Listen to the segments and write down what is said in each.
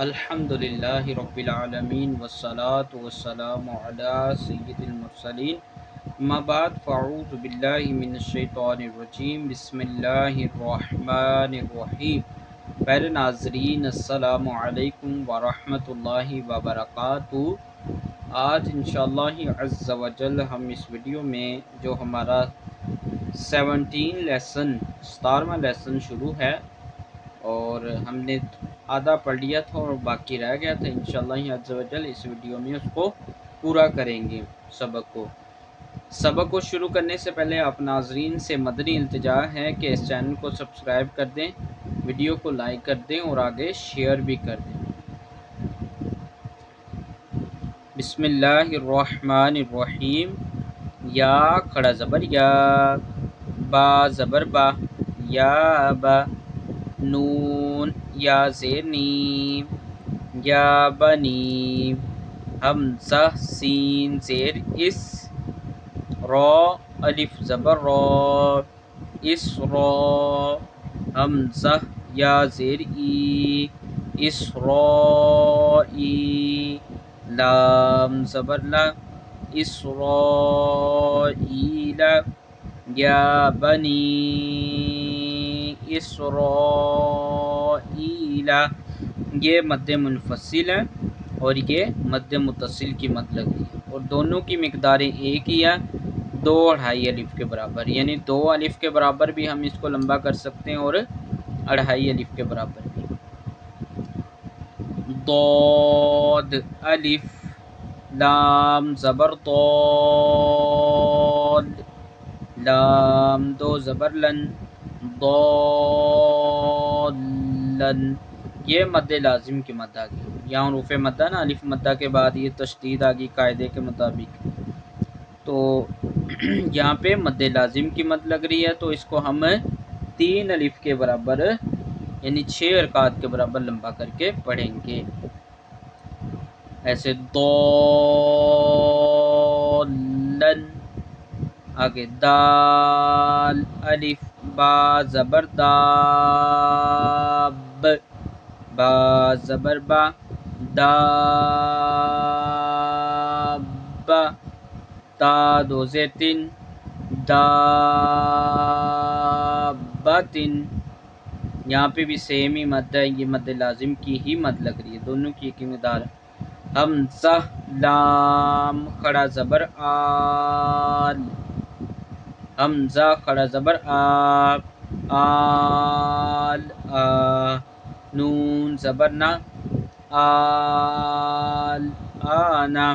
الحمدللہ رب العالمین والصلاة والسلام علی سید المرسلین اما بعد فاعوذ باللہ من الشیطان الرجیم بسم اللہ الرحمن الرحیم۔ پہلے ناظرین السلام علیکم ورحمۃ اللہ وبرکاتہ۔ آج انشاءاللہ عز و جل ہم اس ویڈیو میں جو ہمارا 17واں لیسن شروع ہے اور ہم نے آدھا پڑھ لیا تھا اور باقی رہ گیا تھا، انشاءاللہ عز و جل اس ویڈیو میں اس کو پورا کریں گے۔ سبق کو شروع کرنے سے پہلے آپ ناظرین سے مدنی التجا ہے کہ اس چینل کو سبسکرائب کر دیں، ویڈیو کو لائک کر دیں اور آگے شیئر بھی کر دیں۔ بسم اللہ الرحمن الرحیم۔ یا کھڑا زبر یا، با زبر با، یا با، نون یا زیر نیم، یا بنی، حمزہ سین زیر اس، را الف زبر را، اس را، حمزہ یا زیر ای، اسرائی، لام زبر لا، اسرائیل، یا بنی اسرائیل۔ یہ مد منفصل ہے اور یہ مد متصل کی مد لگ رہی ہے اور دونوں کی مقداریں ایک ہی ہے، 2 2.5 الف کے برابر، یعنی 2 الف کے برابر بھی ہم اس کو لمبا کر سکتے ہیں اور 2.5 الف کے برابر بھی۔ ضاد الف، لام زبر ضاد، لام دو زبر لن، ضالن، یہ مد لازم کی مد آ گئی۔ یہاں حروف مدہ نا، الف مدہ کے بعد یہ تشدید آ گئی قاعدے کے مطابق، تو یہاں پہ مد لازم کی مد لگ رہی ہے، تو اس کو ہم 3 الف کے برابر یعنی 6 حرکات کے برابر لمبا کر کے پڑھیں گے۔ ایسے ضالن، آگے دال الف با زبر داب، با زبر با، داب، تا دو زیر تین، دابتن، یہاں پہ بھی سیم ہی مد ہے، یہ مد لازم کی ہی مد لگ رہی ہے، دونوں کی ایک مقدار ہے۔ حمزہ لام کھڑا زبر آل، حمزہ کھڑا زبر آ، آل آ، نون زبر نا، آل آنا،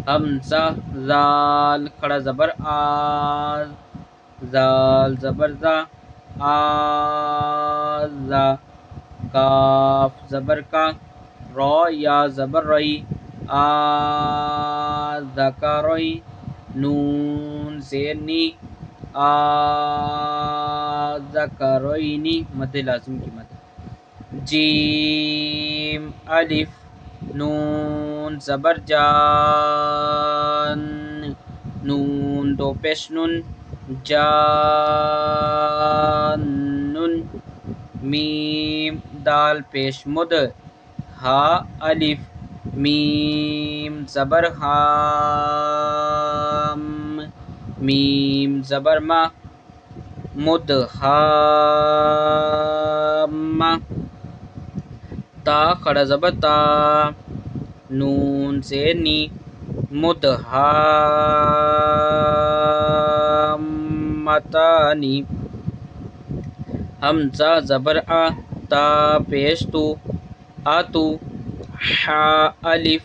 حمزہ زال کھڑا زبر آ، زال زبر زا، آزا، کاف زبر کا، را یا زبر رئی، آذکرئی، نون زیر نی، آذکرینی، مد لازم کی مد۔ جیم الف، نون زبر جان، نون دو پیش نون، جانن، میم دال پیش مد، ہا الف، میم زبر ہام، میم زبر ما، مد ہام، تا کھڑا زبر تا، نون زیر نی، مد ہامتانی، حمزہ زبر آ، تا پیش تو، آتو، حا الف،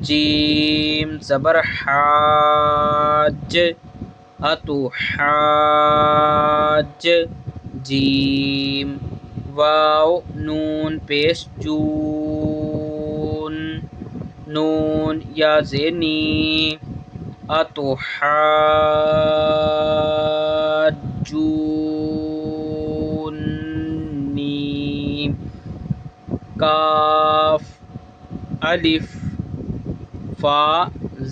جیم زبر حاج، اتو حاج، جیم، واو نون پیش جون، نون یا زینی، اتو حاجونی، کاف الف، فا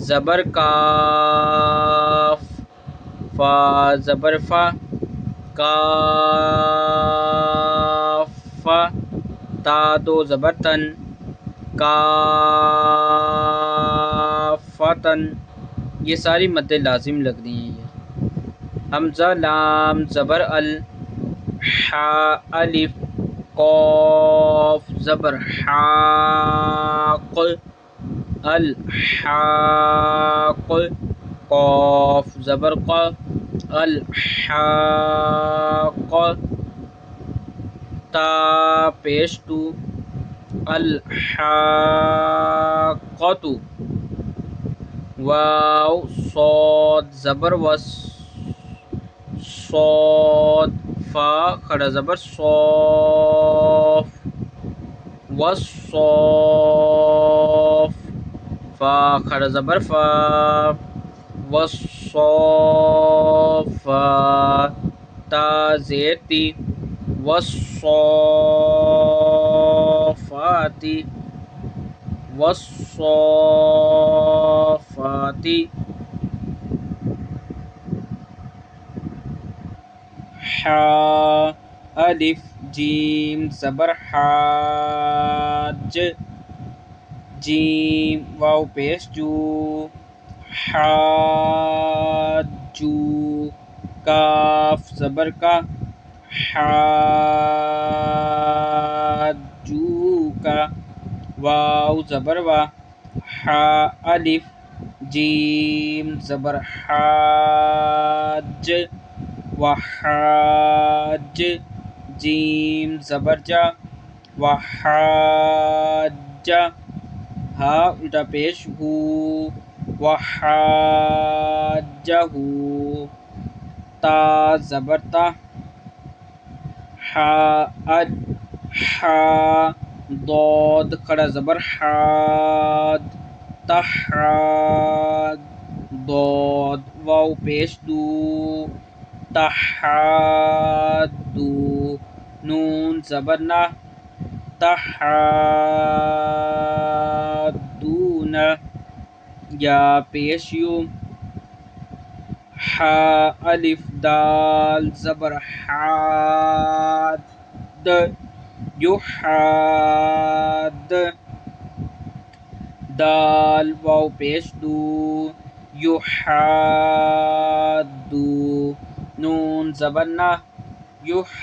زبر کاف، فا زبر فا، کاف، تا دو زبر تن، کافتن، یہ ساری مد لازم لگ رہی ہیں. یہ حمزہ لام زبر ال، حا الف قاف زبر حاق، الحاق، قاف زبر قا، الحاق، تا پیش تو، الحاقۃ، واو صاد زبر وس، صاد، فا کھڑا زبر صوف، والصوف، فا کھڑا زبر فا، والصوفات، تا زیر تی، والصافات، والصافات، حا الف جیم زبر حاج، جیم واو پیش جو، حاجو، کاف زبر کا، حاجو کا، واو زبر وا، حا الف جیم زبر حاج، وحاج، جیم زبر جا، وحاج، ہا الٹا پیش ہو، وحاجہ، تا زبر تا، حا اد، حا ضاد کھڑا زبر حاد، تحاد، ضاد واو پیش دو، تحادو، نون زبر نا، تحادون، یا پیش یو، حا الف دال زبر حاد، یحاد، دال واو پیش دو، یحادو، نون زبر نا، یحادون،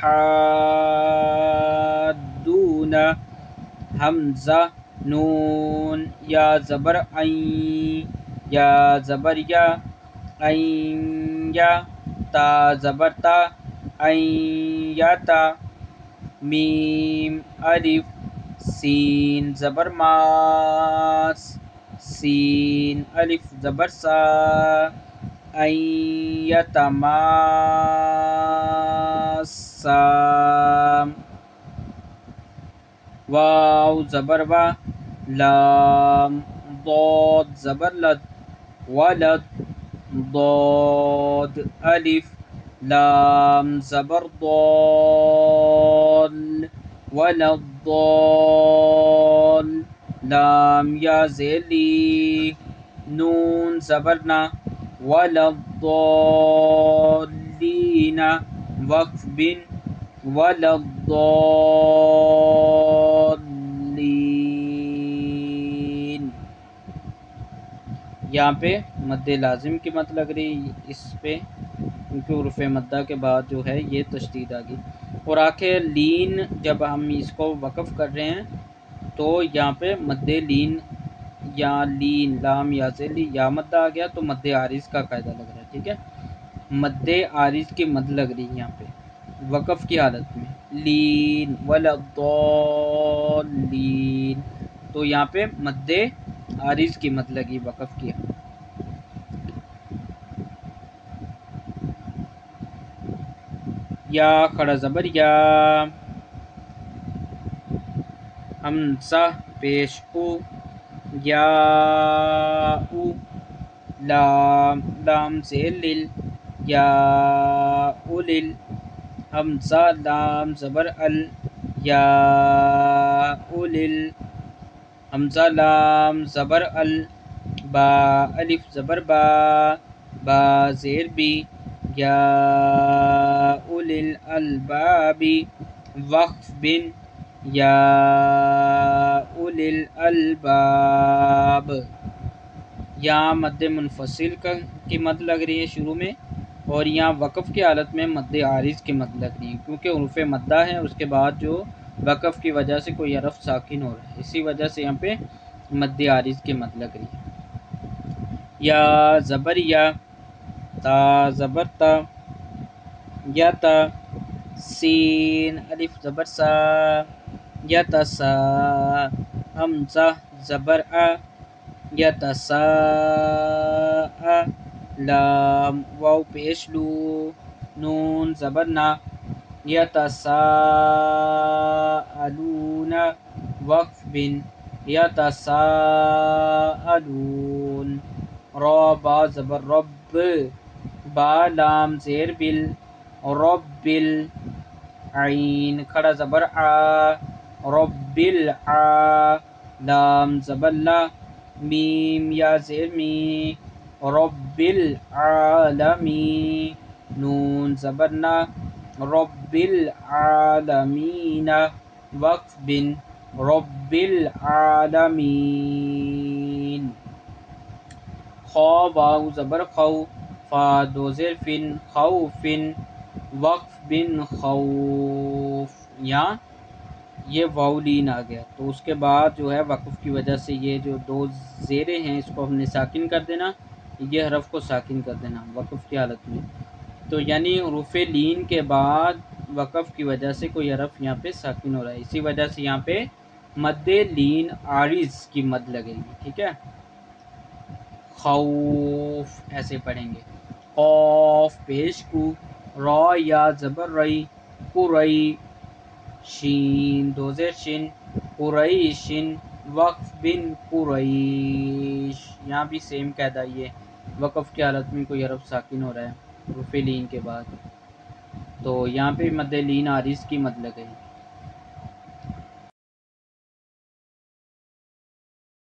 حمزہ نون، یا زبر عین، یا زبر یا، عین یا، تا زبر تا، عین یا تا، میم الف سین زبر ماس، سین الف زبر سا، عین یتماسا، واو زبر وا، لام ضاد زبر لد، ولد، ضاد الف لام زبر ضال، ولد ضال، لام یا ذیلی، نون زبر نا، ولد ضالین، وقف بن، ولد ضالین. یہاں پہ مد لازم کی مد لگ رہی اس پہ، کیونکہ حروف مدہ کے بعد جو ہے یہ تشدید آ گئی. اور آخر لین جب ہم اس کو وقف کر رہے ہیں تو یہاں پہ مد لین یا لین لام یا سے یا مد آ گیا تو مد عارض کا قاعدہ لگ رہا ہے. ٹھیک ہے، مد عارض کی مد لگ رہی ہے یہاں پہ وقف کی حالت میں، لین ولضالین، تو یہاں پہ مد عارض کی مد لگی وقف کیا. یا کھڑا زبر یا، حمزہ پیش او، یا او، لام لام سے لل، یا اولل، حمزہ لام زبر ال، یا اولل، حمزہ لام زبر ال، با الف زبر با، با زیر بی، یا اولل الباب، وقف بن، یا اولی الالباب، یہاں مد منفصل کی مد لگ رہی ہے شروع میں، اور یہاں وقف کی حالت میں مد عارض کی مد لگ رہی ہے، کیونکہ حروف مدہ ہے اس کے بعد جو وقف کی وجہ سے کوئی حرف ساکن ہو رہا ہے، اسی وجہ سے یہاں پہ مد عارض کی مد لگ رہی ہے۔ یا زبر یا، تا زبر تا، یا تا، سین الف زبر سا، یا تا سا، حمزہ زبر آ، یا تا سا آ، لام واو پیش لو، نون زبر نا، یا تا سا آلون، وقف بن، یا تا سا آلون، را با زبر رب، با لام زیر بل، رب العین کھڑا زبر آ، رب العا، لام زبر لا، میم یا زیر می، رب العالمین، نون زبر نا، رب العالمین، وقف بن، رب العالمین، خا واو زبر خو، فا دو زیر فن، خوفن، وقف بن خوف، یہاں یہ واولین آ گیا، تو اس کے بعد جو ہے وقف کی وجہ سے یہ جو دو زیریں ہیں اس کو ہم نے ساکن کر دینا، یہ حرف کو ساکن کر دینا وقف کی حالت میں، تو یعنی حروف لین کے بعد وقف کی وجہ سے کوئی حرف یہاں پہ ساکن ہو رہا ہے، اسی وجہ سے یہاں پہ مد لین عارض کی مد لگے گی، ٹھیک ہے۔ خوف ایسے پڑھیں گے، قوف پیش کو، را یا زبر رئی، قرئی، شین دو زیر شن، قریشن، وقف بن قریش، یہاں بھی سیم قاعدہ، یہ وقف کی حالت میں کوئی حرف ساکن ہو رہا ہے حروف لین کے بعد، تو یہاں پہ مد لین عارض کی مد لگے گی۔